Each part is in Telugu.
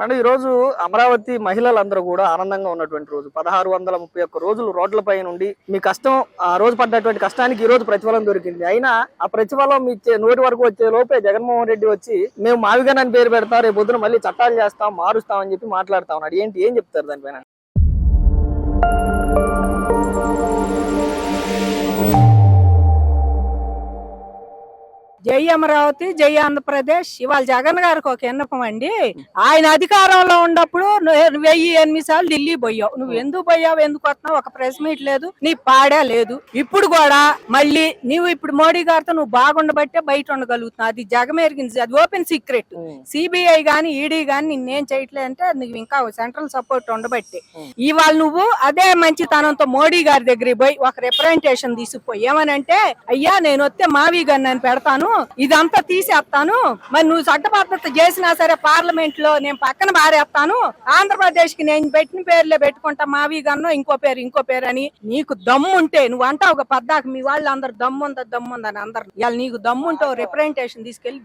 అంటే ఈ రోజు అమరావతి మహిళలందరూ కూడా ఆనందంగా ఉన్నటువంటి రోజు. 1631 రోజులు రోడ్లపై నుండి మీ కష్టం ఆ రోజు పడ్డటువంటి కష్టానికి ఈ రోజు ప్రతిఫలం దొరికింది. అయినా ఆ ప్రతిఫలం మీ నోటి వరకు వచ్చే లోపే జగన్మోహన్ రెడ్డి వచ్చి మేము మావిగన్ పేరు పెడతాం, రేపు పొద్దున మళ్ళీ చట్టాలు చేస్తాం, మారుస్తాం అని చెప్పి మాట్లాడుతా ఉన్నాడు. ఏం చెప్తారు దానిపైన? జై అమరావతి, జై ఆంధ్రప్రదేశ్. ఇవాళ జగన్ గారికి ఒక విన్నపం అండి. ఆయన అధికారంలో ఉన్నప్పుడు 1008 సార్లు ఢిల్లీ పోయావు. నువ్వు ఎందుకు పోయావు, ఎందుకు వస్తున్నావు, ఒక ప్రెస్ మీట్ లేదు, నీ పాడే లేదు. ఇప్పుడు కూడా మళ్ళీ నువ్వు ఇప్పుడు మోడీ గారితో నువ్వు బాగుండబట్టే బయట ఉండగలుగుతున్నావు. అది జగమెరిగింది, అది ఓపెన్ సీక్రెట్. సిబిఐ గాని ఈడీ గాని నిన్నేం చేయట్లేదు అంటే నువ్వు ఇంకా సెంట్రల్ సపోర్ట్ ఉండబట్టి. ఇవాళ నువ్వు అదే మంచితనంతో మోడీ గారి దగ్గరికి పోయి ఒక రిప్రజెంటేషన్ తీసుకుపోయి ఏమనంటే, అయ్యా నేను వస్తే మావిగన్ అని పెడతాను, ఇదంతా తీసేస్తాను, మరి నువ్వు చట్టబద్ధత చేసినా సరే పార్లమెంట్ లో నేను పక్కన బారేస్తాను, ఆంధ్రప్రదేశ్ కి నేను పెట్టిన పేర్లే పెట్టుకుంటా, మావిగన్నో ఇంకో పేరు అని. నీకు దమ్ముంటే నువ్వు అంటావు ఒక పద్దాక మీ వాళ్ళు అందరు దమ్ముందని అందరు. ఇవాళ నీకు దమ్ముంటే రిప్రజెంటేషన్ తీసుకెళ్లి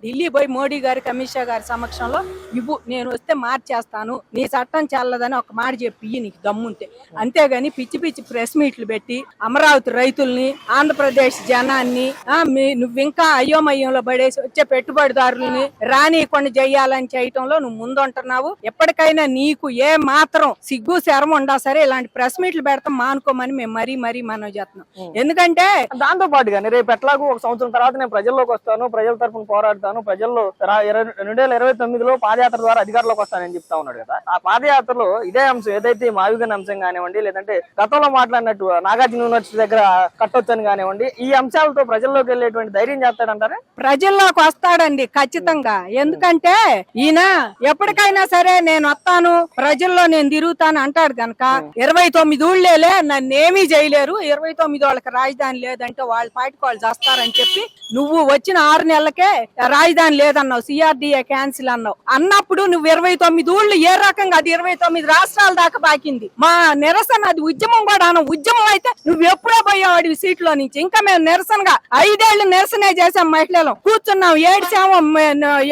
ఢిల్లీ పోయి మోడీ గారి అమిత్ షా గారి సమక్షంలో ఇవ్వు, నేను వస్తే మార్చేస్తాను, నీ చట్టం చెల్లదని ఒక మాట చెప్పి నీకు దమ్ముంటే. అంతేగాని పిచ్చి ప్రెస్ మీట్లు పెట్టి అమరావతి రైతుల్ని, ఆంధ్రప్రదేశ్ జనాన్ని నువ్వు ఇంకా అయోమయంలో పడేసి వచ్చే పెట్టుబడిదారులని రానియకుండా చెయ్యాలని చేయటంలో నువ్వు ముందుంటున్నావు. ఎప్పటికైనా నీకు ఏ మాత్రం సిగ్గు శరం ఉండా సరే ఇలాంటి ప్రెస్ మీట్లు పెడతాం మానుకోమని మేము మరీ మనం చేస్తున్నాం. ఎందుకంటే దాంతో పాటుగా రేపు ఎట్లాగూ ఒక సంవత్సరం తర్వాత నేను ప్రజల్లోకి వస్తాను, ప్రజల తరఫున పోరాడతాను, ప్రజల్లో 2029లో పాదయాత్ర ద్వారా అధికారంలోకి వస్తానని చెప్తా ఉన్నాడు కదా. ఆ పాదయాత్రలో ఇదే అంశం ఏదైతే మావిగన్ అంశం కానివ్వండి, లేదంటే గతంలో మాట్లాడినట్టు నాగార్జున యూనివర్సిటీ దగ్గర కట్టొచ్చని కానివ్వండి, ఈ అంశాలతో ప్రజల్లోకి వెళ్ళేటువంటి ధైర్యం చేస్తాడంటారా? ప్రజల్లోకి వస్తాడండి ఖచ్చితంగా. ఎందుకంటే ఈయన ఎప్పటికైనా సరే నేను వస్తాను, ప్రజల్లో నేను తిరుగుతాను అంటాడు కనుక 29 ఊళ్ళేలే నన్నేమీ చేయలేరు, 29 వాళ్ళకి రాజధాని లేదంటే వాళ్ళ పాటికి వాళ్ళు చేస్తారని చెప్పి నువ్వు వచ్చిన 6 నెలలకే రాజధాని లేదన్నావు, సిఆర్డిఏ క్యాన్సిల్ అన్నప్పుడు నువ్వు 29 ఊళ్ళు ఏ రకంగా అది 29 రాష్ట్రాల దాకా బాకింది. మా నిరసన అది ఉద్యమం కూడా ఉద్యమం అయితే నువ్వు ఎప్పుడో పోయావాడివి సీట్లో నుంచి. ఇంకా మేము నిరసనగా 5 ఏళ్లు నిరసనే చేసాం, మహిళలు కూర్చున్నాం, ఏడ్చామో,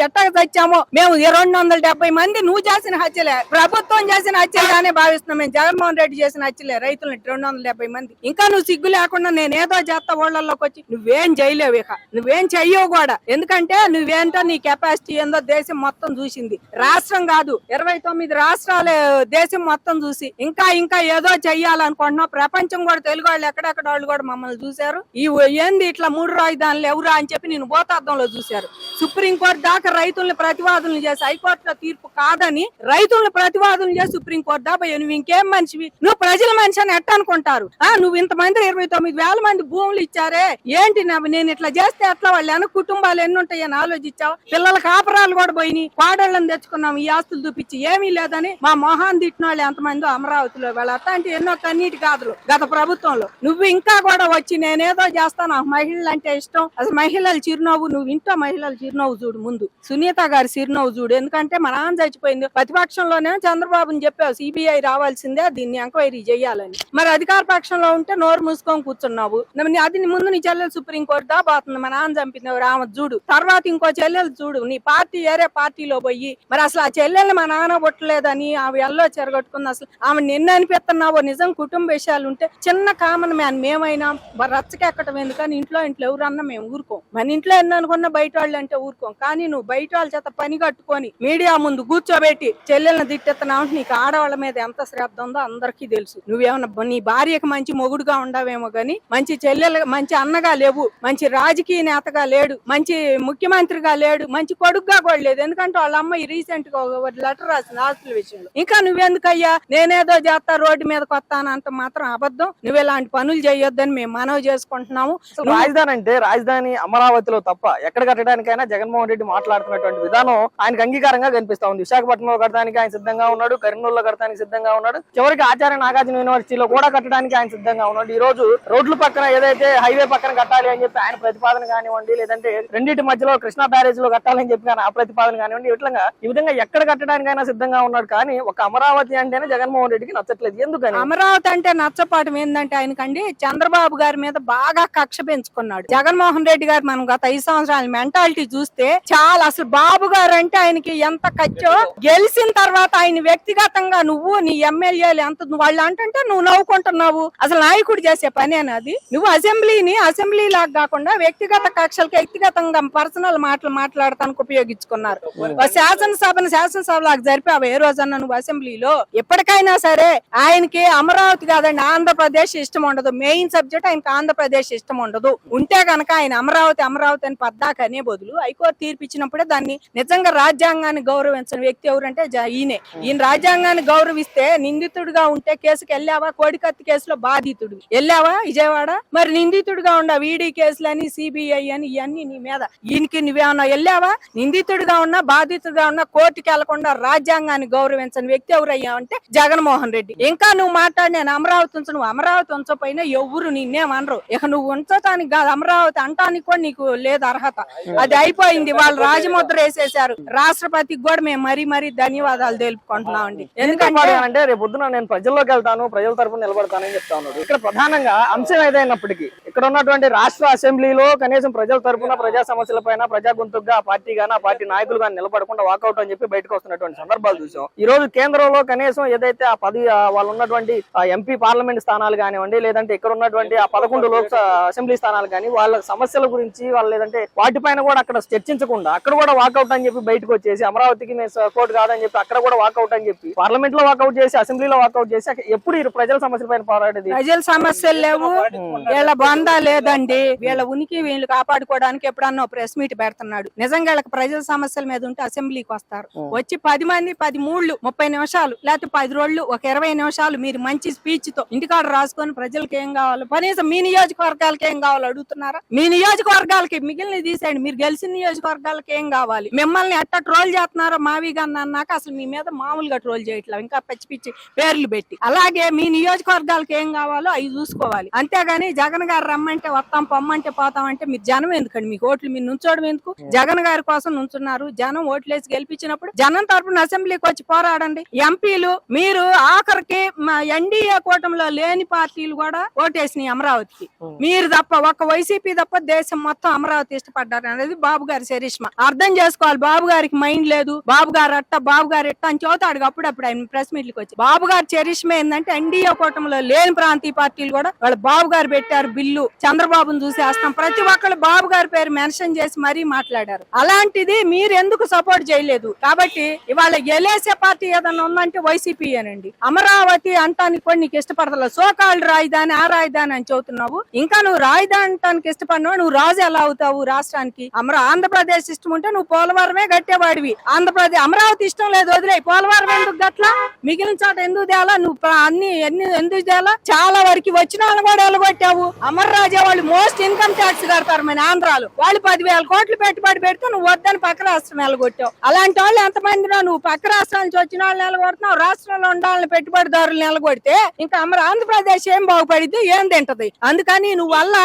ఎట్టగా తెచ్చామో. మేము 270 మంది నువ్వు చేసిన హత్యలే, ప్రభుత్వం చేసిన హత్యలుగానే భావిస్తున్నాం. మేము జగన్మోహన్ రెడ్డి చేసిన హత్యలే, రైతులని 270 మంది. ఇంకా నువ్వు సిగ్గు లేకుండా నేనేదో చేస్తా ఊళ్ళల్లోకి వచ్చి నువ్వేం చేయలేవు, ఇక నువ్వేం చెయ్యవు కూడా. ఎందుకంటే నువ్వేంటో నీ కెపాసిటీ ఏందో దేశం మొత్తం చూసింది, రాష్ట్రం కాదు 29 రాష్ట్రాలే దేశం మొత్తం చూసి ఇంకా ఏదో చెయ్యాలనుకుంటున్నావు. ప్రపంచం కూడా తెలుగు వాళ్ళు ఎక్కడెక్కడ వాళ్ళు కూడా మమ్మల్ని చూశారు. ఈ ఏంది ఇట్లా 3 రాజధానులు ఎవరా అని చెప్పి నేను భూతార్థంలో చూశారు. సుప్రీంకోర్టు దాకా రైతుల్ని ప్రతివాదులు చేసి హైకోర్టులో తీర్పు కాదని రైతుల్ని ప్రతివాదులు చేసి సుప్రీంకోర్టు దాకా నువ్వు ఇంకేం మనిషివి, నువ్వు ప్రజల మనిషి అని ఎట్ట అనుకుంటారు? నువ్వు ఇంతమంది 29,000 మంది భూములు ఇచ్చారే ఏంటి, నేను ఇట్లా చేస్తే ఎట్లా, వాళ్ళు కుటుంబాలు ఎన్ని ఉంటాయని ఆలోచించావు? పిల్లల కాపురాలు కూడా పోయినాయి, కోడళ్ళని తెచ్చుకున్నాం ఈ ఆస్తులు చూపించి, ఏమీ లేదని మా మొహాన్ తిట్టిన వాళ్ళు ఎంతమందో అమరావతిలో. వాళ్ళు అట్లాంటి ఎన్నో కన్నీటి కాదులు గత ప్రభుత్వంలో. నువ్వు ఇంకా కూడా వచ్చి నేనేదో చేస్తాను, మహిళలు అంటే ఇష్టం, అసలు మహిళల చిరునవ్వు, నువ్వు ఇంట్లో మహిళల చిరునవ్వు చూడు, ముందు సునీత గారి చిరునవ్వు చూడు. ఎందుకంటే మన నాన్న చచ్చిపోయింది, ప్రతిపక్షంలోనే చంద్రబాబుని చెప్పావు సిబిఐ రావాల్సిందే, దీన్ని ఎంక్వైరీ చేయాలని. మరి అధికార పక్షంలో ఉంటే నోరు మూసుకొని కూర్చున్నావు. అది ముందు నీ చెల్లెలు సుప్రీంకోర్టు దాబాతుంది, మా నాన్న చంపింది ఆమె చూడు, తర్వాత ఇంకో చెల్లెలు చూడు, నీ పార్టీ వేరే పార్టీలో పోయి మరి అసలు ఆ చెల్లెల్ని మా నాన్న పుట్టలేదని ఆమె ఎల్లో చెరగొట్టుకుంది. అసలు ఆమె నిన్న అనిపిస్తున్నావో నిజం కుటుంబ విషయాలు ఉంటే చిన్న కామన్ మ్యాన్ మేమైనా రచ్చకెక్కటం ఎందుకని ఇంట్లో ఎవరన్నా మేము ఊరుకోం. మన ఇంట్లో ఎన్ని అనుకున్నా బయట వాళ్ళు అంటే ఊరుకోం. కానీ నువ్వు బయట వాళ్ళ చేత పని కట్టుకొని మీడియా ముందు కూర్చోబెట్టి చెల్లెల్ని తిట్టెత్తనావు. నీకు ఆడవాళ్ళ మీద ఎంత శ్రద్ధ ఉందో అందరికీ తెలుసు. నువ్వేమన్నా నీ భార్యకు మంచి మొగుడుగా ఉండవేమో గాని మంచి చెల్లెలు, మంచి అన్నగా లేవు, మంచి రాజకీయ నేతగా లేడు, మంచి ముఖ్యమంత్రిగా లేడు, మంచి కొడుకుగా కూడా లేదు. ఎందుకంటే వాళ్ళ అమ్మాయి రీసెంట్ గా లెటర్ రాసింది ఆస్తుల విషయంలో. ఇంకా నువ్వెందుకయ్యా నేనేదో చేస్తా రోడ్డు మీదకి వస్తానంత మాత్రం అబద్ధం. నువ్వు ఇలాంటి పనులు చేయొద్దని మేము మనవి చేసుకుంటున్నాము. రాజధాని అంటే రాజధాని అమరావతిలో తప్ప ఎక్కడ కట్టడానికైనా జగన్మోహన్ రెడ్డి మాట్లాడుతున్నటువంటి విధానం ఆయనకు అంగీకారంగా కనిపిస్తా ఉంది. విశాఖపట్నంలో కట్టడానికి ఆయన సిద్ధంగా ఉన్నాడు, కరీంనగర్లో కట్టడానికి సిద్ధంగా ఉన్నాడు, చివరికి ఆచార్య నాగార్జున యూనివర్సిటీలో కూడా కట్టడానికి ఆయన సిద్ధంగా ఉన్నాడు. ఈ రోజు రోడ్ల పక్కన ఏదైతే హైవే పక్కన కట్టాలి అని చెప్పి ఆయన ప్రతిపాదన కానివ్వండి, లేదంటే రెండింటి మధ్యలో కృష్ణా బ్యారేజ్ లో కట్టాలని చెప్పి ఆ ప్రతిపాదన కానివ్వండి, ఈ విధంగా ఎక్కడ కట్టడానికైనా సిద్ధంగా ఉన్నాడు. కానీ ఒక అమరావతి అంటేనే జగన్మోహన్ రెడ్డికి నచ్చట్లేదు. ఎందుకని? అమరావతి అంటే నచ్చపాటం ఏంటంటే ఆయనకండి చంద్రబాబు గారి మీద బాగా కక్ష పెంచుకున్నాడు. జగన్మోహన్ రెడ్డి గారు మనం గత 5 సంవత్సరాల మెంటాలిటీ చూస్తే చాలా అసలు బాబు గారు అంటే ఆయనకి ఎంత ఖర్చో, గెలిచిన తర్వాత ఆయన వ్యక్తిగతంగా నువ్వు నీ ఎమ్మెల్యేలు ఎంత వాళ్ళు అంటే నువ్వు నవ్వుకుంటున్నావు. అసలు నాయకుడు చేసే పని అనేది నువ్వు అసెంబ్లీ లాగా కాకుండా వ్యక్తిగత కక్షలకి వ్యక్తిగతంగా పర్సనల్ మాటలు మాట్లాడటానికి ఉపయోగించుకున్నారు. శాసనసభలకు జరిపావు ఏ రోజన్నా నువ్వు అసెంబ్లీలో? ఎప్పటికైనా సరే ఆయనకి అమరావతి కాదండి ఆంధ్రప్రదేశ్ ఇష్టం ఉండదు. మెయిన్ సబ్జెక్ట్ ఆయనకి ఆంధ్రప్రదేశ్ ఇష్టం ఉండదు. ఉంటే కనుక ఆయన అమరావతి అని పద్దాక అనే బదులు హైకోర్టు తీర్పు ఇచ్చినప్పుడే దాన్ని నిజంగా రాజ్యాంగాన్ని గౌరవించిన వ్యక్తి ఎవరంటే ఈయన రాజ్యాంగాన్ని గౌరవిస్తే నిందితుడిగా ఉంటే కేసుకి వెళ్ళావా? కోడికత్తి కేసులో బాధితుడు వెళ్ళావా విజయవాడ? మరి నిందితుడిగా ఉండవు ఈడీ కేసులని సిబిఐ అని ఇవన్నీ నీ మీద. ఈయనకి నువ్వేమన్నా వెళ్ళావా? నిందితుడిగా ఉన్నా బాధితుడిగా ఉన్నా కోర్టుకి వెళ్లకుండా రాజ్యాంగాన్ని గౌరవించని వ్యక్తి ఎవరయ్యా అంటే జగన్మోహన్ రెడ్డి. ఇంకా నువ్వు మాట్లాడి నేను అమరావతి ఉంచు, నువ్వు అమరావతి ఉంచపోయినా ఎవరు నిన్నేమనరు. ఇక నువ్వు ఉంచటానికి కాదు అమరావతి అంటానికి కూడా నీకు లేదు అర్హత. అది అయిపోయింది. వాళ్ళు రాజముద్ర వేసేసారు. రాష్ట్రపతికి కూడా మేము మరీ ధన్యవాదాలు తెలుపుకుంటున్నాం అండి. ఎందుకంటే రేపు పొద్దున నేను ప్రజల్లోకి వెళ్తాను, ప్రజల తరపున నిలబడతానని చెప్తా ఉన్నాడు. ఇక్కడ ప్రధానంగా అంశం ఏదైనప్పటికీ ఇక్కడ ఉన్నటువంటి రాష్ట్ర అసెంబ్లీలో కనీసం ప్రజల తరపున ప్రజా సమస్యల పైన ప్రజా గొంతుగా ఆ పార్టీ గానీ ఆ పార్టీ నాయకులు కానీ నిలబడకుండా వాకౌట్ అని చెప్పి బయటకు వస్తున్నటువంటి సందర్భాలు చూసాం. ఈ రోజు కేంద్రంలో కనీసం ఏదైతే ఆ వాళ్ళు ఉన్నటువంటి ఎంపీ పార్లమెంట్ స్థానాలు కానివ్వండి, లేదంటే ఇక్కడ ఉన్నటువంటి ఆ 11 లోక్సభ అసెంబ్లీ స్థానాలు కానీ వాళ్ళ సమస్యల గురించి వాళ్ళు లేదంటే వాటిపైన కూడా అక్కడ చర్చించకుండా అక్కడ కూడా వాకౌట్ అని చెప్పి బయటకు వచ్చేసి అమరావతికి మేము సపోర్ట్ కాదని చెప్పి అక్కడ కూడా వాకౌట్ అని చెప్పి పార్లమెంట్ లో వాకౌట్ చేసి అసెంబ్లీలో వాకౌట్ చేసి ఎప్పుడు ఈ ప్రజల సమస్యల పైన పోరాడేది? ప్రజల సమస్యలు లేవు, వీళ్ళ బందా లేదండి. వీళ్ళ ఉనికి వీళ్ళు కాపాడుకోవడానికి ఎప్పుడన్నా ప్రెస్ మీట్ పెడుతున్నాడు. నిజంగా వీళ్ళకి ప్రజల సమస్యల మీద ఉంటే అసెంబ్లీకి వస్తారు. వచ్చి 10 మంది 13 30 నిమిషాలు లేకపోతే 10 రోజులు ఒక 20 నిమిషాలు మీరు మంచి స్పీచ్ తో ఇంటికాడ రాసుకొని ప్రజలకు ఏం కావాలో కనీసం మీ నియోజకవర్గాలకి ఏం కావాలో అడుగుతున్నారా? మీ నియోజకవర్గాలకి మిగిలిన తీసేయండి, మీరు గెలిచిన నియోజకవర్గాలకి ఏం కావాలి? మిమ్మల్ని ఎట్లా ట్రోల్ చేస్తున్నారో మావి గాని అన్నాక అసలు మీ మీద మామూలుగా ట్రోల్ చేయట్లేదు, ఇంకా పిచ్చి పేర్లు పెట్టి. అలాగే మీ నియోజకవర్గాలకి ఏం కావాలో అవి చూసుకోవాలి. అంతేగాని జగన్ గారు రమ్మంటే వస్తాం, పొమ్మంటే పోతాం అంటే మీరు జనం ఎందుకండి? మీకు ఓట్లు మీరు నుంచోవడం ఎందుకు? జగన్ గారి కోసం నుంచున్నారు. జనం ఓట్లేసి గెలిపించినప్పుడు జనం తరపున అసెంబ్లీకి వచ్చి పోరాడండి. ఎంపీలు మీరు ఆఖరికి ఎన్డీఏ కూటమిలో లేని పార్టీలు కూడా ఓటేసినాయి అమరావతికి. మీరు తప్ప ఒక్క వైసీపీ తప్ప దేశం మొత్తం అమరావతి ఇష్టపడ్డారు అనేది బాబు గారి చరిష్మా. అర్థం చేసుకోవాలి. బాబు గారికి మైండ్ లేదు, బాబు గారు అట్ట బాబు గారు ఎట్ట అని చదువుతాడు. అప్పుడప్పుడు ఆయన ప్రెస్ మీట్లకు వచ్చి బాబు గారి చరిష్మా ఏంటంటే ఎన్డీఏ కూటమిలో లేని ప్రాంతీయ పార్టీలు కూడా వాళ్ళు బాబు గారు పెట్టారు బిల్లు, చంద్రబాబును చూసేస్తాం, ప్రతి ఒక్కళ్ళు బాబు గారి పేరు మెన్షన్ చేసి మరీ మాట్లాడారు. అలాంటిది మీరు ఎందుకు సపోర్ట్ చేయలేదు? కాబట్టి ఇవాళ గెలేసే పార్టీ ఏదన్నా ఉందంటే వైసీపీ అనండి. అమరావతి అంటానికి కూడా నీకు ఇష్టపడతలేదు. సోకాళ్ళు రాజధాని ఆ రాజధాని అని చెబుతున్నావు. ఇంకా నువ్వు రాజధాని అంటానికి ఇష్టపడినావు, నువ్వు రాజు ఎలా అవుతావు రాష్ట్రానికి? ఆంధ్రప్రదేశ్ ఇష్టం ఉంటే నువ్వు పోలవరమే కట్టేవాడివి. ఆంధ్రప్రదేశ్ అమరావతి ఇష్టం లేదు, వదిలే. పోలవరం ఎందుకు గట్లా? మిగిలిన చోట ఎందుకు తేలా? నువ్వు అన్ని ఎందుకు తేలా? చాలా వరకు వచ్చిన వాళ్ళని కూడా ఎలగొట్టావు. అమర్రాజా వాళ్ళు మోస్ట్ ఇన్కమ్ ట్యాక్స్ కడతారు మన ఆంధ్రాలో. వాళ్ళు 10,000 కోట్లు పెట్టుబడి పెడితే నువ్వు వద్దని పక్క రాష్ట్రం ఎలగొట్టావు. అలాంటి వాళ్ళు ఎంతమందిలో నువ్వు పక్క రాష్ట్రాల నుంచి వచ్చిన వాళ్ళని ఎలగొడుతున్నావు. రాష్ట్రంలో ఉండాలని పెట్టుబడిదారులను ఎలగొడితే ఇంకా ఆంధ్రప్రదేశ్ ఏం బాగుపడిద్ది, ఏం తింటది? అందుకని నువ్వు వల్ల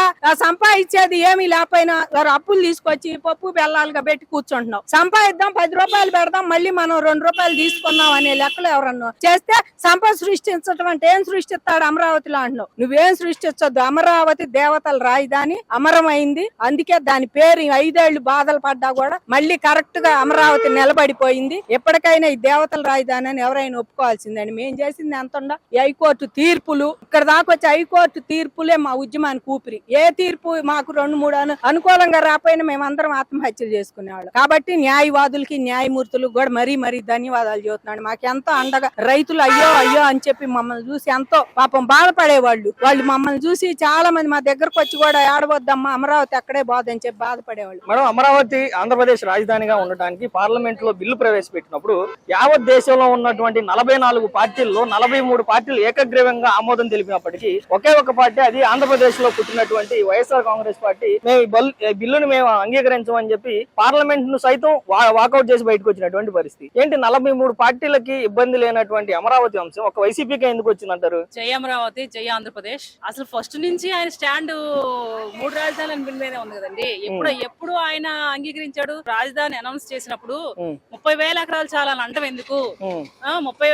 సంపాదించేది ఏమీ లేకపోయినా అప్పులు తీసుకొచ్చి పప్పు బెల్లాలుగా పెట్టి కూర్చుంటున్నావు. సంపాదిద్దాం, 10 రూపాయలు పెడదాం, మళ్ళీ మనం 2 రూపాయలు తీసుకున్నాం అనే లెక్కలు ఎవరన్నా చేస్తే సంపద సృష్టించడం అంటే ఏం సృష్టిస్తాడు అమరావతిలో అంటున్నావు. నువ్వేం సృష్టించొద్దు. అమరావతి దేవతల రాజధాని అమరమైంది. అందుకే దాని పేరు 5 ఏళ్లు బాధలు పడ్డా కూడా మళ్ళీ కరెక్ట్ గా అమరావతి నిలబడిపోయింది. ఎప్పటికైనా ఈ దేవతల రాజధాని అని ఎవరైనా ఒప్పుకోవాల్సిందని. మేం చేసింది ఎంత ఉందా? ఈ హైకోర్టు తీర్పులు ఇక్కడ దాకా వచ్చి హైకోర్టు తీర్పులే మా ఉద్యమానికి ఊపిరి. ఏ తీర్పు మాకు 2-3 అనుకూలంగా రాపోయినా మేమందరం ఆత్మహత్యలు చేసుకునేవాళ్ళం. కాబట్టి న్యాయవాదులకి న్యాయమూర్తులకు కూడా మరీ ధన్యవాదాలు చెబుతున్నాడు. మాకెంతో అండగా రైతులు అయ్యో అని చెప్పి మమ్మల్ని చూసి ఎంతో పాపం బాధపడేవాళ్ళు. వాళ్ళు మమ్మల్ని చూసి చాలా మంది మా దగ్గరకు వచ్చి కూడా ఆడవద్దమ్మా అమరావతి అక్కడే బాధని చెప్పి బాధపడేవాళ్ళు. మేడం, అమరావతి ఆంధ్రప్రదేశ్ రాజధానిగా ఉండడానికి పార్లమెంట్ లో బిల్లు ప్రవేశపెట్టినప్పుడు యావత్ దేశంలో ఉన్నటువంటి 44 పార్టీల్లో 43 పార్టీలు ఏకగ్రీవంగా ఆమోదం తెలిపినప్పటికీ ఒకే ఒక పార్టీ, అది ఆంధ్రప్రదేశ్ లో పుట్టినటువంటి వైఎస్ఆర్ కాంగ్రెస్ పార్టీ, మేము ఈ బిల్లును మేము అంగీకరించమని చెప్పి పార్లమెంట్ ను సైతం వాకౌట్ చేసి బయటకు వచ్చినటువంటి పరిస్థితి ఏంటి? 43 పార్టీలకి ఇబ్బంది లేనటువంటి అమరావతి అంశం ఒక వైసీపీకి ఎందుకు వచ్చిందంటారు? జై అమరావతి, జై ఆంధ్రప్రదేశ్. అసలు ఫస్ట్ నుంచి ఆయన స్టాండ్ 3 రాజధానుల బిల్ మీదే ఉంది కదండి. ఎప్పుడు ఆయన అంగీకరించాడు? రాజధాని అనౌన్స్ చేసినప్పుడు 30,000 ఎకరాలు చాలా అని అంటాం ఎందుకు? 30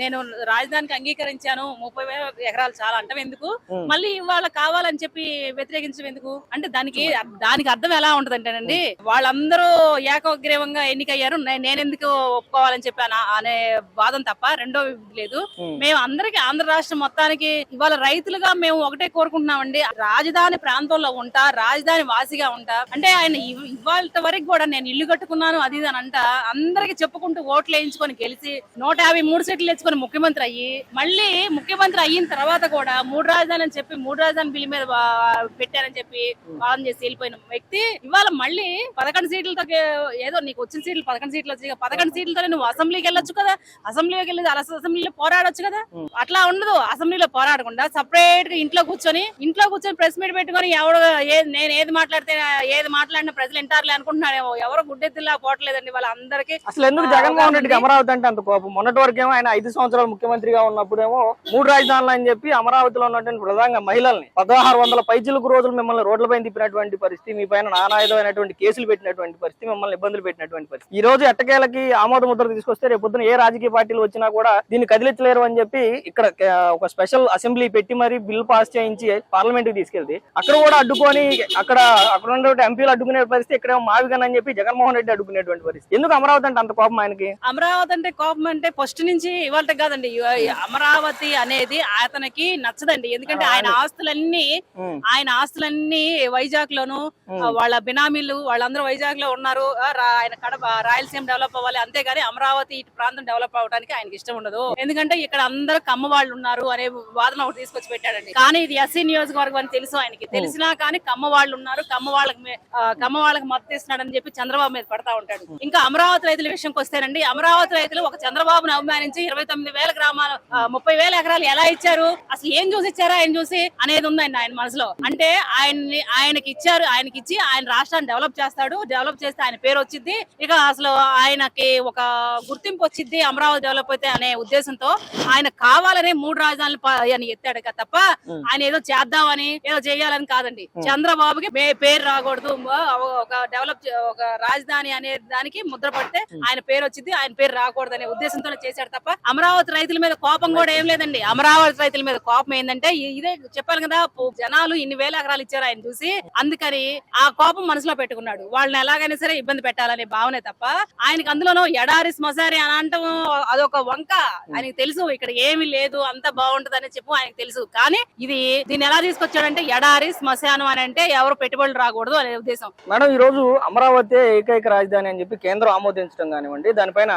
నేను రాజధానికి అంగీకరించాను 30,000 ఎకరాలు చాలా అంటాం ఎందుకు? మళ్ళీ ఇవాళ కావాలని చెప్పి వ్యతిరేకించడం ఎందుకు? అంటే దానికి అర్థం ఎలా ఉంటదంటేనండి, వాళ్ళందరూ ఏకగ్రీవంగా ఎన్నికయ్యారు, నేనెందుకు ఒప్పుకోవాలని చెప్పి అనే వాదం తప్ప రెండో లేదు. మేము అందరికి ఆంధ్ర రాష్ట్రం మొత్తానికి ఇవాళ రైతులుగా మేము ఒకటే కోరుకుంటున్నామండి, రాజధాని ప్రాంతంలో ఉంటా, రాజధాని వాసిగా ఉంటా. అంటే ఆయన ఇవాళ వరకు కూడా నేను ఇల్లు కట్టుకున్నాను అది ఇది అని అంట అందరికి చెప్పుకుంటూ ఓట్లు వేయించుకొని గెలిచి 153 సీట్లు తెచ్చుకొని ముఖ్యమంత్రి అయ్యి, మళ్ళీ ముఖ్యమంత్రి అయిన తర్వాత కూడా 3 రాజధాని అని చెప్పి 3 రాజధాని బిల్లు మీద పెట్టారని చెప్పి వాదన చేసి వెళ్ళిపోయిన వ్యక్తి ఇవాళ మళ్ళీ 11 సీట్లతో, ఏదో నీకు వచ్చిన సీట్లు 11 సీట్లు వచ్చి 11 సీట్లతో నువ్వు అసెంబ్లీకి వెళ్ళొచ్చు కదా, అసెంబ్లీకి వెళ్ళి అసెంబ్లీలో పోరాడొచ్చు కదా. అట్లా ఉండదు. అసెంబ్లీలో పోరాడకుండా సపరేట్ గా ఇంట్లో కూర్చొని ప్రెస్ మీట్ పెట్టుకొని ఎవరు నేను ఏది మాట్లాడిన ప్రజలు వింటారులే అనుకుంటున్నారేమో. ఎవరో గుడ్డెత్తిలా పోవట్లేదండి వాళ్ళందరికీ. అసలు ఎందుకు జగన్మోహన్ రెడ్డికి అమరావతి అంటే అంత కోపం? మొన్నటి వరకేమో ఆయన 5 సంవత్సరాలు ముఖ్యమంత్రిగా ఉన్నప్పుడేమో 3 రాజధానులు అని చెప్పి అమరావతిలో ఉన్నటువంటి ప్రధానంగా మహిళల్ని 1600 పైచిలకు రోజులు మిమ్మల్ని రోడ్లపై తిప్పినటువంటి పరిస్థితి, మీ పైన నానాయుధమైనటువంటి కేసులు పెట్టినటువంటి పరిస్థితి, మిమ్మల్ని ఇబ్బందులు పెట్టినటువంటి పరిస్థితి. ఈ రోజు ఎట్టకేలకి ఆమోద ముద్ర తీసుకొస్తే రేపు పొద్దున ఏ రాజకీయ పార్టీలు వచ్చినా కూడా దీన్ని కదిలించలేరు అని చెప్పి ఇక్కడ ఒక స్పెషల్ అసెంబ్లీ పెట్టి మరి బిల్ పాస్ చేయించి పార్లమెంట్ కి తీసుకెళ్తే అక్కడ కూడా అడ్డుకొని అక్కడ ఉన్న ఎంపీలు అడ్డుకునే పరిస్థితి, ఇక్కడేమో మావిగన్ అని చెప్పి జగన్మోహన్ రెడ్డి అడ్డుకునేటువంటి పరిస్థితి. ఎందుకు అమరావతి అంటే అంత కోపం ఆయనకి? అమరావతి అంటే కోపం అంటే ఫస్ట్ నుంచి ఇవాళ కాదండి. అమరావతి అనేది అతనికి నచ్చదండి. ఎందుకంటే ఆయన ఆస్తులన్నీ వైజాగ్ లోను, వాళ్ళ బినామీలు వాళ్ళందరూ వైజాగ్ లో ఉన్నారు. ఆయన కడప రాయలసీమ డెవలప్ అవ్వాలి, అంతేగాని అమరావతి ఇటు ప్రాంతం డెవలప్ అవడానికి ఆయనకి ఇష్టం ఉండదు. ఎందుకంటే ఇక్కడ అందరూ కమ్మ వాళ్ళు ఉన్నారు అనే వాదన ఒకటి తీసుకొచ్చి పెట్టాడండి. కానీ ఇది ఎస్సీ నియోజకవర్గం అని తెలుసు ఆయనకి. తెలిసినా కానీ కమ్మ వాళ్ళు ఉన్నారు, కమ్మ వాళ్ళకి మద్దతు ఇస్తున్నాడని చెప్పి చంద్రబాబు మీద పడతా ఉంటాడు. ఇంకా అమరావతి రైతుల విషయంకి వస్తేనండి, అమరావతి రైతులు ఒక చంద్రబాబును అవమానించి 29,000 గ్రామాలు 30,000 ఎకరాలు ఎలా ఇచ్చారు, అసలు ఏం చూసి ఇచ్చారా ఆయన చూసి అనేది ఉందండి ఆయన మనసులో. అంటే ఆయనకి ఇచ్చి ఆయన రాష్ట్రాన్ని డెవలప్ చేస్తాడు, డెవలప్ చేస్తే ఆయన పేరు వచ్చింది, ఇక అసలు ఆయనకి ఒక గుర్తింపు వచ్చింది అమరావతి డెవలప్ అయితే అనే ఉద్దేశంతో ఆయన కావాలనే 3 రాజధానులు అని ఎత్తాడు తప్ప ఆయన ఏదో చేద్దామని ఏదో చేయాలని కాదండి. చంద్రబాబుకి పేరు రాకూడదు, ఒక రాజధాని అనే దానికి ముద్ర పడితే ఆయన పేరు వచ్చింది, ఆయన పేరు రాకూడదు అనే ఉద్దేశంతో చేశాడు తప్ప అమరావతి రైతుల మీద కోపం కూడా ఏం లేదండి. అమరావతి రైతుల మీద కోపం ఏంటంటే ఇదే చెప్పాలి కదా, జనాలు ఇన్ని వేల ఎకరాలు ఇచ్చారు ఆయన చూసి, అందుకని ఆ కోపం మనసులో పెట్టుకున్నాడు. వాళ్ళని ఎలాగైనా సరే ఇబ్బంది పెట్టాలనే భావనే తప్ప ఆయనకి అందులోనూ ఎడారి శ్మశారి అని అంటాం అదొక వంక. ఆయనకి తెలుసు ఇక్కడ ఏమి లేదు, అంత బాగుంటది అని చెప్పు ఆయనకు తెలుసు. కానీ దీన్ని ఎలా తీసుకొచ్చాడంటే ఎడారి శ్మశానం అని అంటే ఎవరు పెట్టుబడులు రాకూడదు అనే ఉద్దేశం. మేడం, ఈ రోజు అమరావతి ఏకైక రాజధాని అని చెప్పి కేంద్రం ఆమోదించడం కానివ్వండి, దానిపైన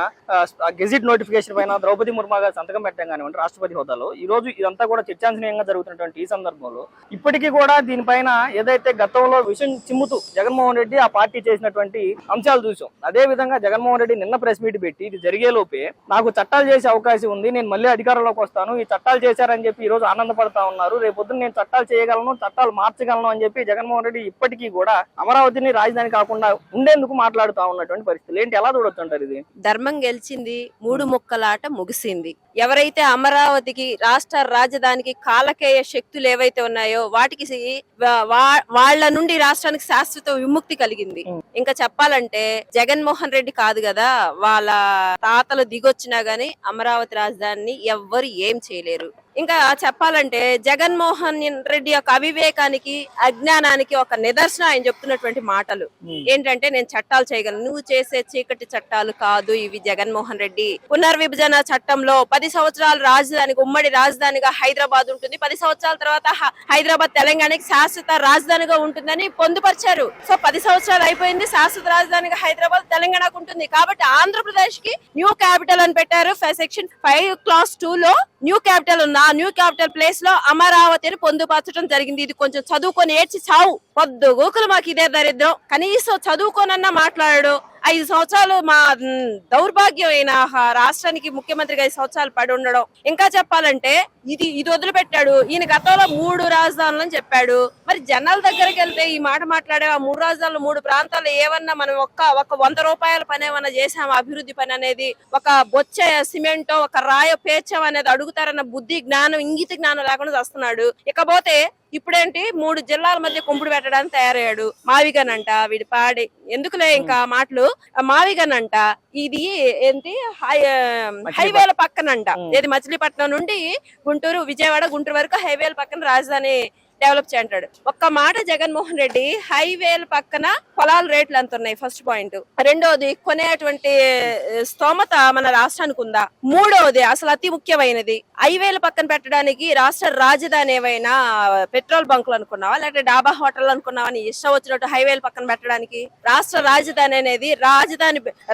గెజిట్ నోటిఫికేషన్ పైన ద్రౌపది ముర్ము గారు సంతకం పెట్టడం కానివ్వండి రాష్ట్రపతి హోదాలో, ఈ రోజు ఇదంతా కూడా చర్చాంశనీయంగా జరుగుతున్నటువంటి ఈ సందర్భంలో ఇప్పటికీ కూడా దీనిపైన ఏదైతే గతంలో విషయం చిమ్ముతూ జగన్మోహన్ రెడ్డి ఆ పార్టీ చేసినటువంటి అంశాలు చూసాం. అదే విధంగా జగన్మోహన్ రెడ్డి నిన్న ప్రెస్ మీట్ పెట్టి ఇది జరిగే లోపే నాకు చట్టాలు చేసే అవకాశం ఉంది, నేను మళ్ళీ అధికారంలోకి వస్తాను, ఈ చట్టాలు చేశారని చెప్పి ఈ రోజు ఆనందపడతా ఉన్నారు, రేపొద్దున నేను చట్టాలు చేయగలను, చట్టాలు మార్చగలను అని చెప్పి జగన్మోహన్ రెడ్డి ఇప్పటికీ కూడా అమరావతిని రాజధాని కాకుండా ఉండేందుకు మాట్లాడుతూ ఉన్నటువంటి పరిస్థితులు ఏంటి, ఎలా చూడొచ్చు అంటారు? ఇది ధర్మం గెలిచింది, 3 ముక్కలాట ముగిసింది. ఎవరైతే అమరావతికి రాష్ట్ర రాజధానికి కాలకేయ శక్తులు ఏవైతే ఉన్నాయో వాటికి వాళ్ళ నుండి రాష్ట్రానికి శాశ్వత విముక్తి కలిగింది. ఇంకా చెప్పాలంటే జగన్మోహన్ రెడ్డి కాదు కదా, వాళ్ళ తాతలు దిగొచ్చినా గానీ అమరావతి రాజధానిని ఎవ్వరు ఏం చేయలేరు. ఇంకా చెప్పాలంటే జగన్మోహన్ రెడ్డి యొక్క అవివేకానికి అజ్ఞానానికి ఒక నిదర్శనం ఆయన చెప్తున్నటువంటి మాటలు ఏంటంటే, నేను చట్టాలు చేయగలను, నువ్వు చేసే చీకటి చట్టాలు కాదు ఇవి జగన్మోహన్ రెడ్డి. పునర్విభజన చట్టంలో 10 సంవత్సరాలు రాజధానికి ఉమ్మడి రాజధానిగా హైదరాబాద్ ఉంటుంది, 10 సంవత్సరాల తర్వాత హైదరాబాద్ తెలంగాణకి శాశ్వత రాజధానిగా ఉంటుందని పొందుపరిచారు. సో 10 సంవత్సరాలు అయిపోయింది, శాశ్వత రాజధానిగా హైదరాబాద్ తెలంగాణకు ఉంటుంది. కాబట్టి ఆంధ్రప్రదేశ్ కి న్యూ క్యాపిటల్ అని పెట్టారు. సెక్షన్ 5 క్లాస్ 2 లో న్యూ క్యాపిటల్ ఉంది. ఆ న్యూ క్యాపిటల్ ప్లేస్ లో అమరావతిని పొందుపరచడం జరిగింది. ఇది కొంచెం చదువుకొని ఏడ్చి చావు, పొద్దుగూకులు మాకు ఇదే దరిద్రం, కనీసం చదువుకోనన్నా మాట్లాడాడు. 5 సంవత్సరాలు మా దౌర్భాగ్యమైన రాష్ట్రానికి ముఖ్యమంత్రిగా 5 సంవత్సరాలు పడి ఉండడం. ఇంకా చెప్పాలంటే ఇది వదిలిపెట్టాడు. ఈయన గతంలో 3 రాజధానులు అని చెప్పాడు. మరి జనాల దగ్గరికి వెళ్తే ఈ మాట మాట్లాడే ఆ 3 రాజధానులు 3 ప్రాంతాలు ఏమన్నా మనం ఒక 100 రూపాయల పని ఏమన్నా చేసాము, అభివృద్ధి పని అనేది, ఒక బొచ్చ సిమెంటో ఒక రాయో పేర్చాం అనేది అడుగుతారన్న బుద్ధి జ్ఞానం ఇంగిత జ్ఞానం లేకుండా వస్తున్నాడు. ఇకపోతే ఇప్పుడేంటి 3 జిల్లాల మధ్య కుంపుడు పెట్టడానికి తయారయ్యాడు. మావిగన్ అంట, వీడి పాడి ఎందుకులే ఇంకా మాటలు. మావిగన్ అంట, ఇది ఏంటి హైవేల పక్కనంట, ఏది మచిలీపట్నం నుండి గుంటూరు, విజయవాడ, గుంటూరు వరకు హైవేల పక్కన రాజధాని డెవలప్ చేయంటాడు. ఒక్క మాట జగన్మోహన్ రెడ్డి, హైవేల పక్కన పొలాల రేట్లు ఎంత ఉన్నాయి ఫస్ట్ పాయింట్. రెండోది, కొనేటువంటి స్తోమత మన రాష్ట్రానికి ఉందా? మూడోది, అసలు అతి ముఖ్యమైనది, హైవేల పక్కన పెట్టడానికి రాష్ట్ర రాజధాని ఏవైనా పెట్రోల్ బంకులు అనుకున్నావా, లేకపోతే డాబా హోటల్ అనుకున్నావా? అని ఇష్టం వచ్చినట్టు హైవేల పక్కన పెట్టడానికి. రాష్ట్ర రాజధాని అనేది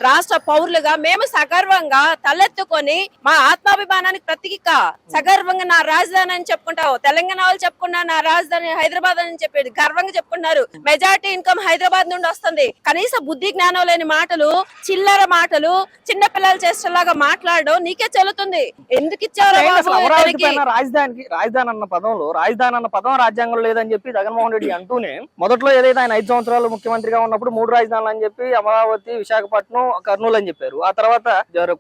రాష్ట్ర పౌరులుగా మేము సగర్వంగా తలెత్తుకొని మా ఆత్మాభిమానానికి ప్రతీక సగర్వంగా నా రాజధాని అని చెప్పుకుంటావు. తెలంగాణ వాళ్ళు చెప్పుకున్నా నా రాజధాని హైదరాబాద్ అని చెప్పేది గర్వంగా చెప్పుకున్నారు. మెజార్టీ ఇన్కమ్ హైదరాబాద్ నుండి వస్తుంది. కనీస బుద్ధి జ్ఞానం లేని మాటలు, చిల్లర మాటలు, చిన్న పిల్లలు చేసేలాగా మాట్లాడడం నీకే చెల్లుతుంది. ఎందుకు ఇచ్చారు రాజధాని అన్న పదం రాజ్యాంగంలో లేదని చెప్పి జగన్మోహన్ రెడ్డి అంటూనే, మొదట్లో ఏదైతే ఆయన 5 సంవత్సరాలు ముఖ్యమంత్రిగా ఉన్నప్పుడు 3 రాజధానులు అని చెప్పి అమరావతి, విశాఖపట్నం, కర్నూలు అని చెప్పారు. ఆ తర్వాత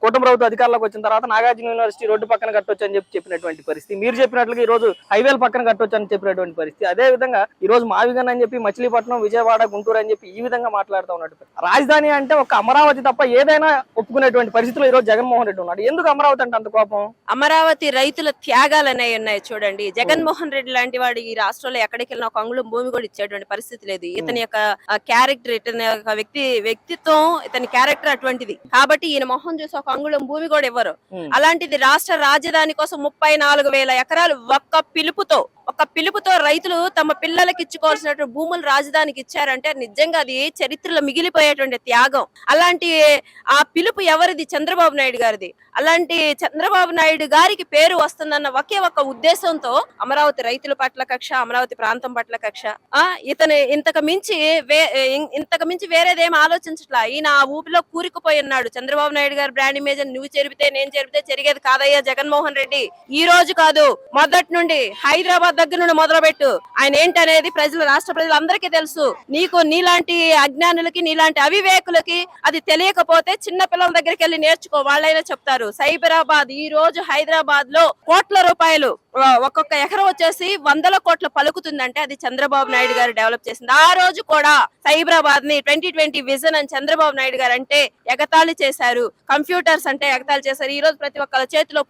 కూటమి ప్రభుత్వం అధికారంలోకి వచ్చిన తర్వాత నాగార్జున యూనివర్సిటీ రోడ్డు పక్కన కట్టొచ్చు అని చెప్పినటువంటి పరిస్థితి. మీరు చెప్పినట్లుగా ఈ రోజు హైవేల పక్కన కట్టొచ్చు అని చెప్పినటువంటి పరిస్థితి. అదే విధంగా ఈ రోజు మావిగన్ అని చెప్పి మచిలీపట్నం, విజయవాడ, గుంటూరు అని చెప్పి ఈ విధంగా మాట్లాడుతూ ఉన్నట్టు. రాజధాని అంటే ఒక అమరావతి తప్ప ఏదైనా ఒప్పుకునేటువంటి పరిస్థితిలో ఈ రోజు జగన్మోహన్ రెడ్డి ఉన్నాడు. ఎందుకు అమరావతి అంటే అంత కోపం? అమరావతి రైతుల త్యాగాలు అనేవి ఉన్నాయి చూడండి. జగన్మోహన్ రెడ్డి లాంటి వాడు ఈ రాష్ట్రంలో ఎక్కడికి వెళ్ళినా ఒక అంగుళం భూమి కూడా ఇచ్చేటువంటి పరిస్థితి లేదు. ఇతని యొక్క క్యారెక్టర్, ఇతని యొక్క వ్యక్తిత్వం, ఇతని క్యారెక్టర్ అటువంటిది. కాబట్టి ఈయన మొహం చూసి ఒక అంగుళం భూమి కూడా ఇవ్వరు. అలాంటిది రాష్ట్ర రాజధాని కోసం 34,000 ఎకరాలు ఒక్క పిలుపుతో రైతులు తమ పిల్లలకి ఇచ్చుకోవాల్సిన భూములు రాజధానికి ఇచ్చారంటే నిజంగా అది చరిత్రలో మిగిలిపోయేటువంటి త్యాగం. అలాంటి ఆ పిలుపు ఎవరిది? చంద్రబాబు నాయుడు గారిది. అలాంటి చంద్రబాబు నాయుడు గారికి పేరు వస్తుందన్న ఒకే ఒక ఉద్దేశంతో అమరావతి రైతుల పట్ల కక్ష, అమరావతి ప్రాంతం పట్ల కక్ష. ఇతను ఇంతకు మించి వేరేదేం ఆలోచించట్లా. ఈయన ఆ ఊపిలో కూరుకుపోయి ఉన్నాడు. చంద్రబాబు నాయుడు గారి బ్రాండ్ ఇమేజ్ నువ్వు చెరిపితే నేను చెరిపితే జరిగేది కాదయ్యా జగన్మోహన్ రెడ్డి. ఈ రోజు కాదు, మొదటి నుండి హైదరాబాద్ దగ్గర నుండి మొదలుపెట్టు. ఆయన ఏంటనేది రాష్ట్ర ప్రజలందరికీ తెలుసు. నీలాంటి అజ్ఞానులకి, నీలాంటి అవివేకులకి అది తెలియకపోతే చిన్న పిల్లల దగ్గరికి వెళ్ళి నేర్చుకో, వాళ్ళైనా చెప్తారు. సైబరాబాద్ ఈ రోజు హైదరాబాద్ లో కోట్ల రూపాయలు, ఒక్కొక్క ఎకరం వచ్చేసి 100 కోట్ల పలుకుతుందంటే అది చంద్రబాబు నాయుడు గారు డెవలప్ చేసింది. ఆ రోజు కూడా సైబరాబాద్ ని 2020 విజన్ అని చంద్రబాబు నాయుడు గారు అంటే ఎగతాళి చేశారు. కంప్యూటర్స్ అంటే ఎగతాళి చేశారు. ఈ రోజు ప్రతి ఒక్కరి చేతిలో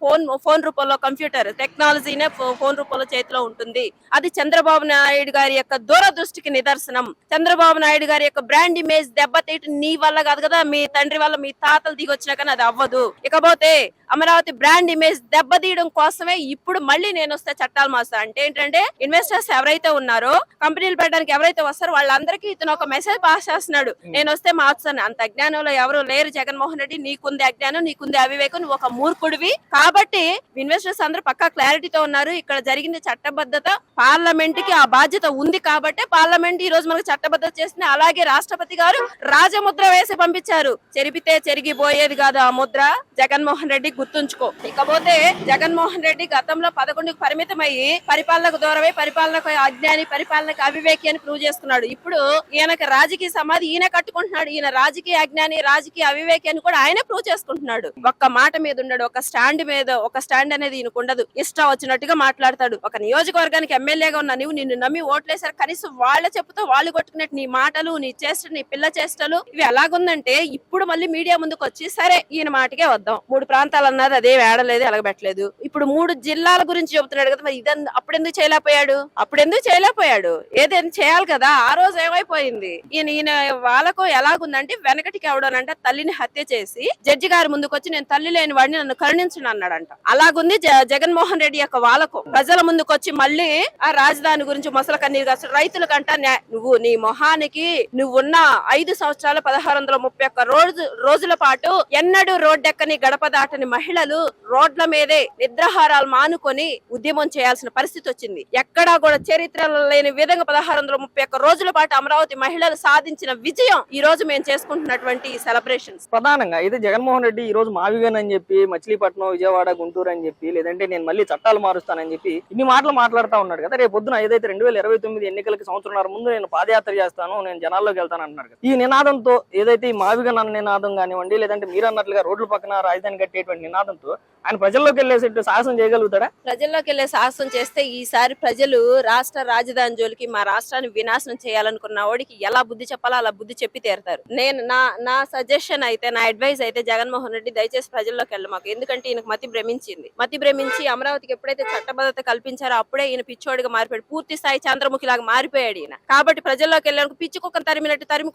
ఫోన్ రూపంలో కంప్యూటర్ టెక్నాలజీనే ఫోన్ రూపంలో చేతిలో ఉంటుంది. అది చంద్రబాబు నాయుడు గారి యొక్క దూరదృష్టికి నిదర్శనం. చంద్రబాబు నాయుడు గారి యొక్క బ్రాండ్ ఇమేజ్ దెబ్బతీయటం నీ వల్ల కాదు కదా, మీ తండ్రి వల్ల, మీ తాతలు దిగొచ్చినా కానీ అది అవ్వదు. ఇకపోతే అమరావతి బ్రాండ్ ఇమేజ్ దెబ్బతీయడం కోసమే ఇప్పుడు మళ్ళీ నేను వస్తే చట్టాలు మాస్తా అంటే ఏంటంటే, ఇన్వెస్టర్స్ ఎవరైతే ఉన్నారో, కంపెనీలు పెట్టడానికి ఎవరైతే వస్తారో వాళ్ళందరికీ ఇతను ఒక మెసేజ్ పాస్ చేస్తున్నాడు, నేను వస్తే మార్చుతాను. అంత అజ్ఞానంలో ఎవరు లేరు జగన్మోహన్ రెడ్డి. నీకుంది అజ్ఞానం, నీకుంది అవివేకం, నువ్వు ఒక మూర్ఖుడివి. కాబట్టి ఇన్వెస్టర్స్ అందరూ పక్కా క్లారిటీతో ఉన్నారు. ఇక్కడ జరిగింది చట్టబద్ధత, పార్లమెంట్ కి ఆ బాధ్యత ఉంది. కాబట్టి పార్లమెంట్ ఈ రోజు మనకు చట్టబద్ధత చేసింది. అలాగే రాష్ట్రపతి గారు రాజముద్ర వేసి పంపించారు. చెరిపితే చెరిగిపోయేది కాదు ఆ ముద్ర. జగన్మోహన్ రెడ్డి గుర్తుంచుకో. ఇకపోతే జగన్మోహన్ రెడ్డి గతంలో 11కు పరిమితమయ్యి పరిపాలనకు దూరమై, పరిపాలనకు అజ్ఞాని, పరిపాలనకు అవివేకి అని ప్రూవ్ చేస్తున్నాడు. ఇప్పుడు ఈయనకి రాజకీయ సమాధి ఈయన కట్టుకుంటున్నాడు. ఈయన రాజకీయ అజ్ఞాని, రాజకీయ అవివేకి అని కూడా ఆయన ప్రూవ్ చేసుకుంటున్నాడు. ఒక్క మాట మీద ఉండడు, ఒక స్టాండ్ అనేది ఈయనకు ఉండదు. ఇష్టం వచ్చినట్టుగా మాట్లాడతాడు. ఒక నియోజకవర్గానికి ఎమ్మెల్యేగా ఉన్న నువ్వు, నిన్ను నమ్మి ఓట్లేసారు, కనీసం వాళ్ళ చెప్పుతో వాళ్ళు కొట్టుకున్నట్టు నీ మాటలు, నీ చేష్టలు, నీ పిల్ల చేష్టలు ఇవి ఎలాగుందంటే, ఇప్పుడు మళ్ళీ మీడియా ముందుకు వచ్చి సరే ఈయన మాటకే వద్దాం, 3 ప్రాంతాలు అన్నది అదే వేడలేదు, ఎలగబెట్టలేదు. ఇప్పుడు 3 జిల్లాల గురించి చెబుతున్నాడు కదా, మరి ఇదని అప్పుడెందుకు చేయలేకపోయాడు? ఏదైనా చేయాలి కదా. ఆ రోజు ఏమైపోయింది? ఈయన వాళ్ళకు ఎలాగుందంటే, వెనకటికి ఎవడనంటే తల్లిని హత్య చేసి జడ్జి గారి ముందుకు వచ్చి నేను తల్లి లేని వాడిని, నన్ను కరుణించను అన్నాడంట. అలాగుంది జగన్మోహన్ రెడ్డి యొక్క వాళ్ళకు. ప్రజల ముందుకు వచ్చి మళ్ళీ ఆ రాజధాని గురించి మొసల కన్నీరు కాదు. రైతులకంట నువ్వు నీ మొహానికి నువ్వున్న 5 సంవత్సరాల 1631 రోజుల పాటు ఎన్నడూ రోడ్డెక్కని, గడప దాటని మహిళలు రోడ్ల మీదే నిద్రాహారాలు మానుకొని ఉద్యమం చేయాల్సిన పరిస్థితి వచ్చింది. ఎక్కడా కూడా చరిత్రలో లేని విధంగా 1631 రోజుల పాటు అమరావతి మహిళలు సాధించిన విజయం ఈ రోజు మేము చేసుకుంటున్నటువంటి సెలబ్రేషన్స్. ప్రధానంగా అయితే జగన్మోహన్ రెడ్డి ఈ రోజు మావిగన్ అని చెప్పి, మచిలీపట్నం, విజయవాడ, గుంటూరు అని చెప్పి, లేదంటే నేను మళ్ళీ చట్టాలు మారుస్తానని చెప్పి ఇన్ని మాటలు మాట్లాడుతూ ఉన్నాడు కదా. రేపు పొద్దున ఏదైతే 2029 ఎన్నికలకి సంవత్సరంన్నర ముందు నేను పాదయాత్ర చేస్తాను, నేను జనాల్లోకి వెళ్తాను అంటున్నారు కదా. ఈ నినాదంతో ఏదైతే ఈ మావిగన్ అన్న నినాదం కానివ్వండి, లేదంటే మీరు అన్నట్లుగా రోడ్ల పక్కన రాజధాని కట్టేటువంటి నినాదంతో ఆయన ప్రజల్లోకి వెళ్ళేసి సాహసం చేయగలుగుతాడా? ప్రజల్లోకి వెళ్లే సాహసం చేస్తే ఈసారి ప్రజలు రాష్ట్ర రాజధాని జోలికి మా రాష్ట్రాన్ని వినాశనం చేయాలనుకున్న వాడికి ఎలా బుద్ధి చెప్పాలో అలా బుద్ధి చెప్పి తీరుతారు. నేను నా సజెషన్ అయితే, నా అడ్వైస్ అయితే జగన్మోహన్ రెడ్డి దయచేసి ప్రజల్లోకి వెళ్ళమాకు. ఎందుకంటే ఈయనకు మతి భ్రమించి అమరావతికి ఎప్పుడైతే చట్టబద్ధత కల్పించారో అప్పుడే ఈయన పిచ్చోడిగా మారిపోయాడు. పూర్తి స్థాయి చంద్రముఖి లాగా మారిపోయాడు ఈయన. కాబట్టి ప్రజల్లోకి వెళ్ళడానికి పిచ్చి కుక్కను తరిమినట్టు తరిమి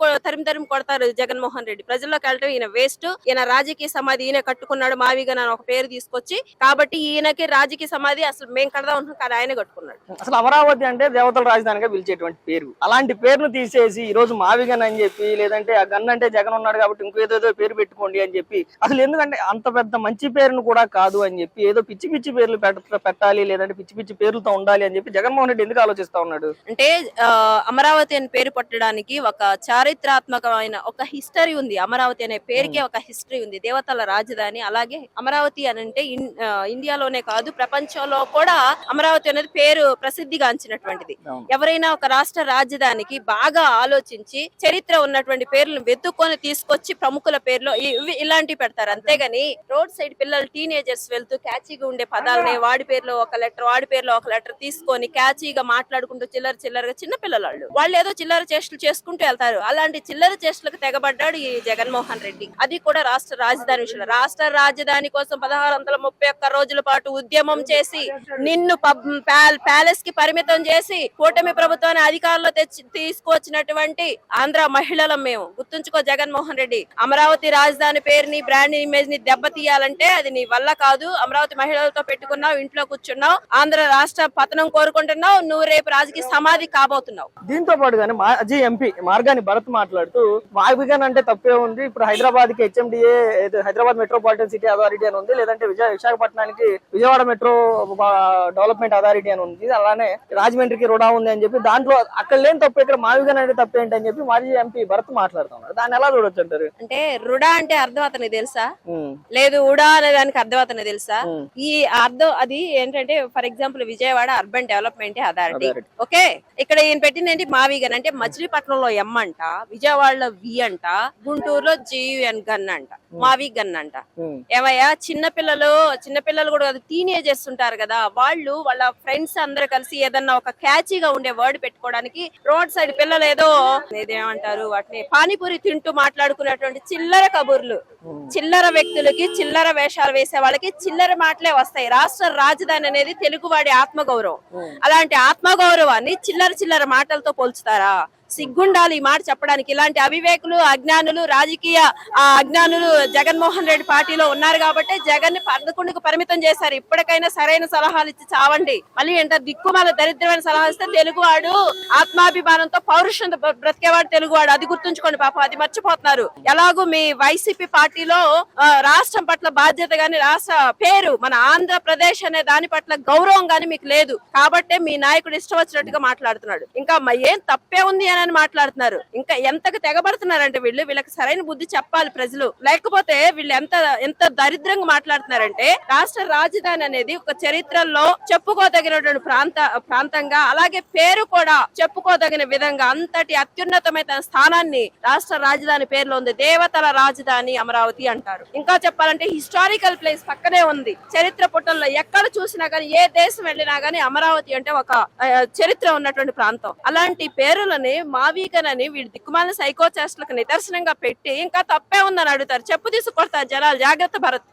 కొడతారు జగన్మోహన్ రెడ్డి. ప్రజల్లోకి వెళ్ళడం ఈయన వేస్ట్. ఈయన రాజకీయ సమాధి ఈయన కట్టుకున్నాడు, మావిగా ఒక పేరు తీసుకొచ్చి. కాబట్టి ఈయనకి రాజకీయ సమాధి అసలు మేము కడదాం అనుకున్నాం కానీ ఆయన కట్టుకున్నాడు. అసలు అమరావతి అంటే దేవతల రాజధానిగా పిలిచేటువంటి పేరు. అలాంటి పేరును తీసేసి ఈ రోజు మావిగన్ అని చెప్పి, లేదంటే ఆ గన్ అంటే జగన్ ఉన్నాడు కాబట్టి ఇంకేదో పేరు పెట్టుకోండి అని చెప్పి, అసలు ఎందుకంటే అంత పెద్ద మంచి పేరును కూడా కాదు అని చెప్పి ఏదో పిచ్చి పిచ్చి పేర్లు పెట్టాలి, లేదంటే పిచ్చి పిచ్చి పేర్లతో ఉండాలి అని చెప్పి జగన్మోహన్ రెడ్డి ఎందుకు ఆలోచిస్తా ఉన్నాడు? అంటే అమరావతి అని పేరు పట్టడానికి ఒక చారిత్రాత్మకమైన ఒక హిస్టరీ ఉంది. అమరావతి అనే పేరుకే ఒక హిస్టరీ ఉంది. దేవతల రాజధాని. అలాగే అమరావతి అని అంటే ఇండియాలోనే కాదు ప్రపంచంలో కూడా అమరావతి అనేది పేరు ప్రసిద్ధిగాంచినటువంటిది. ఎవరైనా ఒక రాష్ట్ర రాజధానికి బాగా ఆలోచించి చరిత్ర ఉన్నటువంటి పేర్లను వెతుక్కొని తీసుకొచ్చి ప్రముఖుల పేర్లు ఇలాంటివి పెడతారు. అంతేగాని రోడ్ సైడ్ పిల్లలు టీనేజర్స్ వెళ్తూ క్యాచీగా ఉండే పదాలని వాడి పేరులో ఒక లెటర్ వాడి పేరులో ఒక లెటర్ తీసుకొని క్యాచీగా మాట్లాడుకుంటూ చిల్లరగా చిన్న పిల్లలు వాళ్ళు ఏదో చిల్లర చేష్టలు చేసుకుంటూ వెళ్తారు. అలాంటి చిల్లర చేష్టలకు తెగబడ్డాడు ఈ జగన్మోహన్ రెడ్డి. అది కూడా రాష్ట్ర రాజధాని విషయంలో. రాష్ట్ర రాజధాని కోసం 1631 రోజుల పాటు ఉద్యమం చేసి నిన్ను ప్యాలెస్ కి పరిమితం చేసి కూటమి ప్రభుత్వాన్ని అధికారంలో తీసుకొచ్చినటువంటి ఆంధ్ర మహిళలం మేము. గుర్తుంచుకో జగన్మోహన్ రెడ్డి. అమరావతి రాజధాని పేరుని బ్రాండ్ ఇమేజ్ ని దెబ్బతీయాలంటే అది నీ వల్ల కాదు. అమరావతి మహిళలతో పెట్టుకున్నావు, ఇంట్లో కూర్చున్నావు, ఆంధ్ర రాష్ట్ర పతనం కోరుకుంటున్నావు, నువ్వు రేపు రాజకీయ సమాధి కాబోతున్నావు. దీంతో పాటు గానీ మాజీ ఎంపీ మార్గాని భరత్ మాట్లాడుతూ మావిగన్ అంటే తప్పే ఉంది, ఇప్పుడు హైదరాబాద్ కి HMDA Hyderabad metropolitan city authority అని ఉంది, లేదంటే విశాఖపట్నానికి విజయవాడ మెట్రో డెవలప్మెంట్ అథారిటీ అని ఉంది, అలానే రాజమండ్రికి రుడా ఉంది అని చెప్పి దాంట్లో అక్కడ లేని తప్పు ఇక్కడ మావిగన్ అంటే తప్పేంటి అని చెప్పి మాజీ ఎంపీ భరత్ మాట్లాడుతున్నారు. దాన్ని ఎలా చూడొచ్చు అంటారు? అంటే రుడా అంటే అర్థం అతనికి తెలుసా? లేదు ఉడా అనే దానికి అర్థం అతనికి తెలుసా? ఈ అర్థం అది ఏంటంటే for example Vijayawada urban development authority. Okay, ఇక్కడ ఈయన పెట్టింది మావిగన్ అంటే మచిలీపట్నంలో ఎం అంట, విజయవాడలో వి అంట, గుంటూరులో జియుఎన్ గన్ అంట, మావి గన్ అంట. ఏమయ్యా చిన్నపిల్లలు కూడా టీనేజర్స్ ఉంటారు కదా, వాళ్ళ ఫ్రెండ్స్ అందరూ కలిసి ఏదన్నా ఒక క్యాచీగా ఉండే వర్డ్ పెట్టుకోవడానికి రోడ్ సైడ్ పిల్లలు ఏదేమంటారు వాటిని పానీపూరి తింటూ మాట్లాడుకునేటువంటి చిల్లర కబుర్లు, చిల్లర వ్యక్తులకి చిల్లర వేషాలు వేసే వాళ్ళకి చిల్లర మాటలే వస్తాయి. రాష్ట్ర రాజధాని అనేది తెలుగువాడి ఆత్మగౌరవం. అలాంటి ఆత్మగౌరవాన్ని చిల్లర మాటలతో పోల్చుతారా? సిగ్గుండాలి ఈ మాట చెప్పడానికి. ఇలాంటి అవివేకులు, అజ్ఞానులు, రాజకీయ అజ్ఞానులు జగన్మోహన్ రెడ్డి పార్టీలో ఉన్నారు కాబట్టి జగన్ ని 11కు పరిమితం చేశారు. ఇప్పటికైనా సరైన సలహాలు ఇచ్చి చావండి. మళ్ళీ ఎంత దిక్కుమాల దరిద్రమైన సలహా ఇస్తే తెలుగువాడు ఆత్మాభిమానంతో పౌరుషంతో బ్రతికేవాడు తెలుగువాడు. అది గుర్తుంచుకోండి పాపం, అది మర్చిపోతున్నారు. ఎలాగూ మీ వైసీపీ పార్టీలో రాష్ట్రం పట్ల బాధ్యత గాని, రాష్ట్ర పేరు మన ఆంధ్రప్రదేశ్ అనే దాని పట్ల గౌరవం గాని మీకు లేదు. కాబట్టే మీ నాయకుడు ఇష్టం వచ్చినట్టుగా మాట్లాడుతున్నాడు. ఇంకా ఏం తప్పే ఉంది అని మాట్లాడుతున్నారు. ఇంకా ఎంతకు తెగబడుతున్నారంటే వీళ్ళకి సరైన బుద్ధి చెప్పాలి ప్రజలు. లేకపోతే వీళ్ళు ఎంత దరిద్రంగా మాట్లాడుతున్నారంటే రాష్ట్ర రాజధాని అనేది ఒక చరిత్రలో చెప్పుకోదగినటువంటి ప్రాంతంగా, అలాగే పేరు కూడా చెప్పుకోదగిన విధంగా అంతటి అత్యున్నతమైన స్థానాన్ని రాష్ట్ర రాజధాని పేరులో ఉంది. దేవతల రాజధాని అమరావతి అంటారు. ఇంకా చెప్పాలంటే హిస్టారికల్ ప్లేస్ పక్కనే ఉంది. చరిత్ర పుటల్లో ఎక్కడ చూసినా గానీ, ఏ దేశం వెళ్ళినా గానీ అమరావతి అంటే ఒక చరిత్ర ఉన్నటువంటి ప్రాంతం. అలాంటి పేరులని మావిగన్ అని వీడి దిక్కుమాలిన సైకో చేష్టలకు నిదర్శనంగా పెట్టి ఇంకా తప్పే ఉందని అడుగుతారు. చెప్పు తీసుకొడతారు జనాలు. జాగ్రత్త భరత్.